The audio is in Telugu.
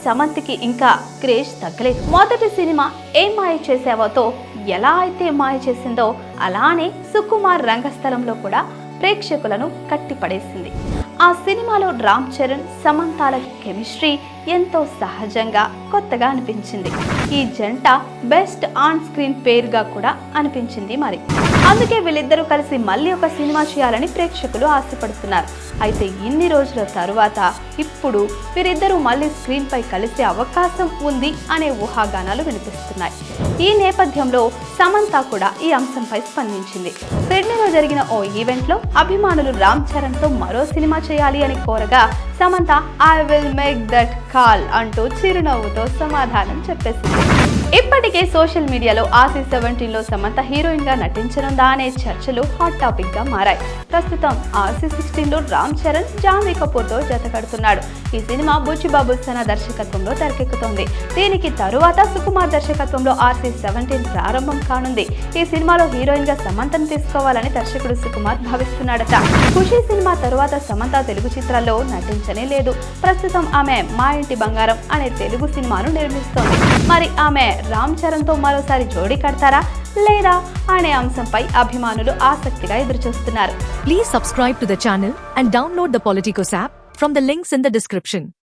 సమంతకి ఇంకా క్రేజ్ తగ్గలేదు. మొదటి సినిమా ఏం మాయ చేసావోతో ఎలా అయితే మాయ చేసిందో అలానే సుకుమార్ రంగస్థలంలో కూడా ప్రేక్షకులను కట్టిపడేసింది. ఆ సినిమాలో రామ్ చరణ్ సమంతాల కెమిస్ట్రీ ఎంతో సహజంగా కొత్తగా అనిపించింది. ఈ జంట బెస్ట్ ఆన్ స్క్రీన్ పేరుగా కూడా అనిపించింది. మరి అందుకే వీళ్ళిద్దరూ కలిసి మళ్ళీ ఒక సినిమా చేయాలని ప్రేక్షకులు ఆశపడుతున్నారు. అయితే ఇన్ని రోజుల తరువాత ఇప్పుడు వీరిద్దరూ మళ్ళీ స్క్రీన్ పై కలిసే అవకాశం ఉంది అనే ఊహాగానాలు వినిపిస్తున్నాయి. ఈ నేపథ్యంలో సమంత కూడా ఈ అంశంపై స్పందించింది. సిడ్నీలో జరిగిన ఓ ఈవెంట్ లో అభిమానులు రామ్ చరణ్ తో మరో సినిమా చేయాలి అని కోరగా Samantha I will make that call అంటూ చిరునవ్వుతో సమాధానం చెప్పేసింది. ఇప్పటికే సోషల్ మీడియాలో ఆర్సీ 17 లో సమంత హీరోయిన్ గా నటించనుందా అనే చర్చలు హాట్ టాపిక్ గా మారాయి. ప్రస్తుతం ఆర్సీ 16 లో రామ్ చరణ్ జాన్వీ కపూర్ తో జత కడుతున్నాడు. ఈ సినిమా బుచ్చిబాబు సనా దర్శకత్వంలో తెరకెక్కుతోంది. దీనికి తరువాత సుకుమార్ దర్శకత్వంలో ఆర్సీ 17 ప్రారంభం కానుంది. ఈ సినిమాలో హీరోయిన్ గా సమంతను తీసుకోవాలని దర్శకుడు సుకుమార్ భావిస్తున్నాడట. ఖుషి సినిమా తరువాత సమంత తెలుగు చిత్రాల్లో నటించనే లేదు. ప్రస్తుతం ఆమె మా ఇంటి బంగారం అనే తెలుగు సినిమాను నిర్మిస్తోంది. మరి ఆమె రామ్ చరణ్ తో మరోసారి జోడీ కడతారా లేదా అనే అంశంపై అభిమానులు ఆసక్తిగా ఎదురుచూస్తున్నారు. Please subscribe to the channel and download the Politicos app from the links in the description.